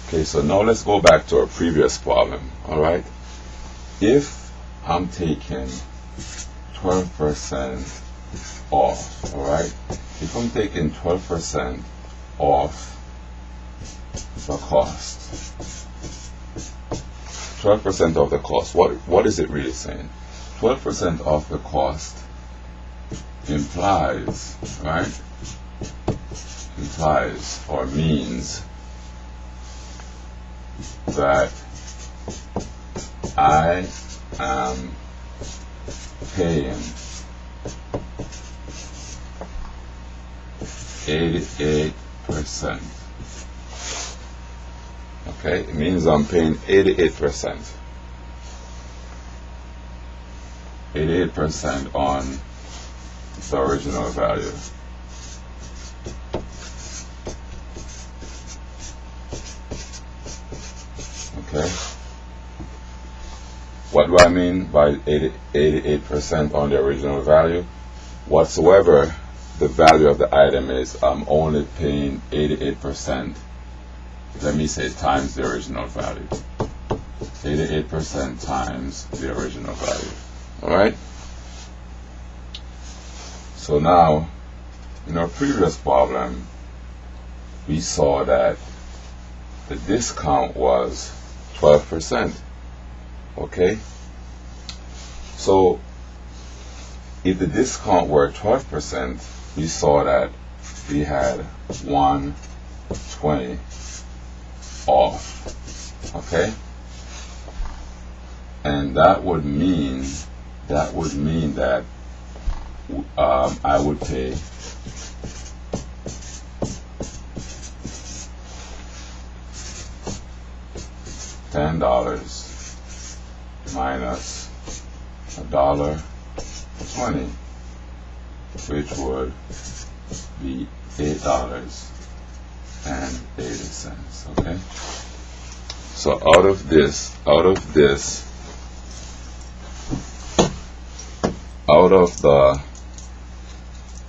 Okay, so now let's go back to our previous problem. Alright, if I'm taking 12% off, alright, if I'm taking 12% off the cost, 12% of the cost, what is it really saying? 12% off the cost implies, right? Implies or means that I am paying 88%. Okay, it means I'm paying 88%. 88% on the original value. Okay. What do I mean by 88% on the original value? Whatsoever the value of the item is, I'm only paying 88%. Let me say times the original value. 88% times the original value. Alright? So now, in our previous problem, we saw that the discount was 12%. Okay? So, if the discount were 12%, we saw that we had 120 off. Okay? And that would mean that I would pay $10 minus $1.20, which would be $8.80. Okay. So out of the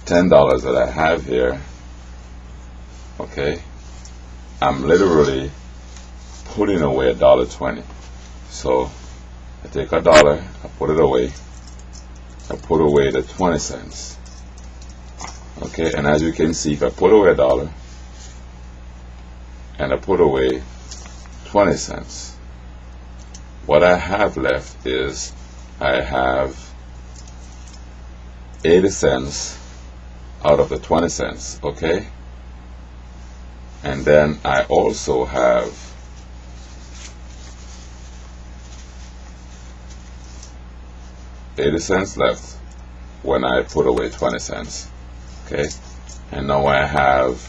$10 that I have here, okay, I'm literally putting away $1.20. So I take $1, I put it away, I put away the 20 cents. Okay, and as you can see, if I put away $1 and I put away 20 cents, what I have left is I have 80 cents out of the 20 cents, okay? And then I also have 80 cents left when I put away 20 cents, okay? And now I have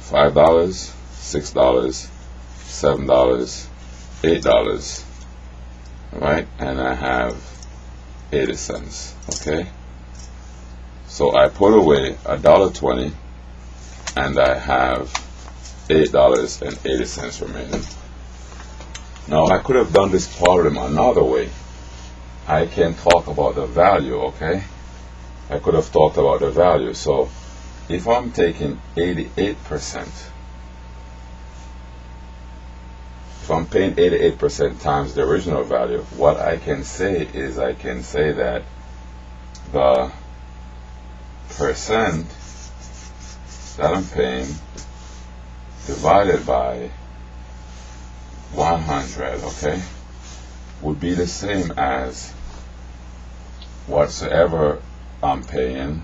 $5, $6, $7, $8, right? And I have 80 cents, okay? So I put away $1.20 and I have $8.80 remaining. Now I could have done this problem another way. I can talk about the value, okay? I could have talked about the value. So if I'm taking 88%, if I'm paying 88% times the original value, what I can say is I can say that the percent that I'm paying divided by 100, okay, would be the same as whatsoever I'm paying.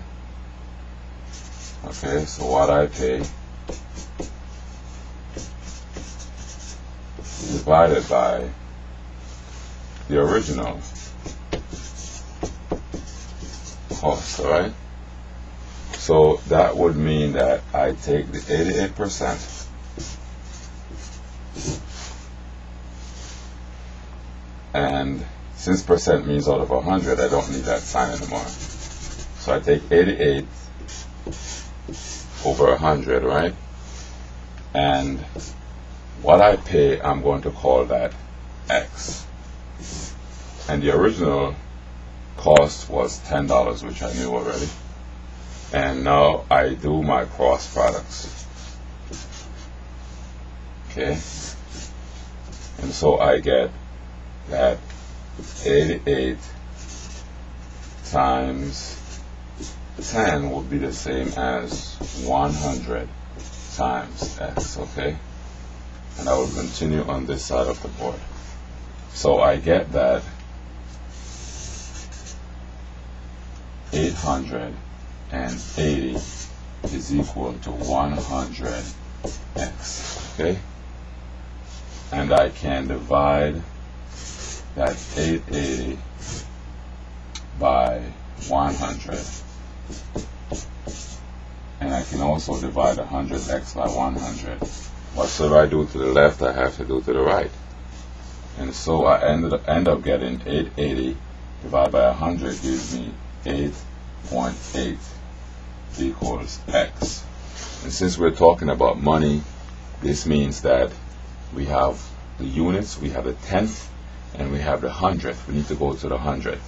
Okay, so what I pay divided by the original cost, alright? So that would mean that I take the 88%, and since percent means out of 100, I don't need that sign anymore. So I take 88 over 100, right? And what I pay, I'm going to call that X. And the original cost was $10, which I knew already. And now I do my cross products. Okay, and so I get that 88 times 10 will be the same as 100 times x, okay? And I will continue on this side of the board. So I get that 880 is equal to 100x, okay? And I can divide that 880 by 100. And I can also divide 100x by 100. Whatever I do to the left, I have to do to the right. And so I end up getting 880 divided by 100 gives me 8.8 equals x. And since we're talking about money, this means that we have the units, we have the tenth, and we have the hundredth. We need to go to the hundredth.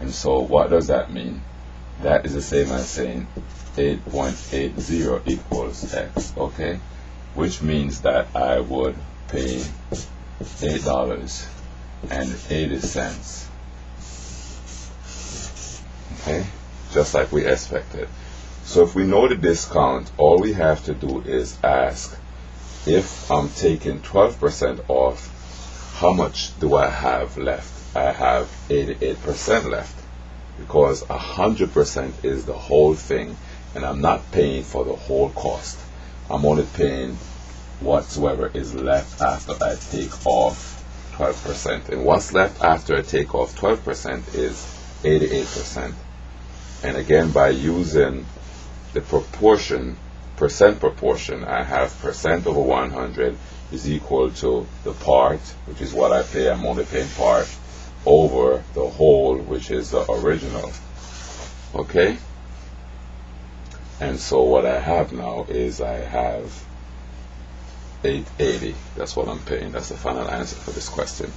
And so what does that mean? That is the same as saying 8.80 equals x, okay? Which means that I would pay $8.80, okay? Just like we expected. So if we know the discount, all we have to do is ask, if I'm taking 12% off, how much do I have left? I have 88% left, because 100% is the whole thing, and I'm not paying for the whole cost. I'm only paying whatsoever is left after I take off 12%. And what's left after I take off 12% is 88%. And again, by using the percent proportion, I have percent over 100 is equal to the part, which is what I pay. I'm only paying part, over the whole, which is the original. Okay? And so what I have now is I have 880. That's what I'm paying. That's the final answer for this question.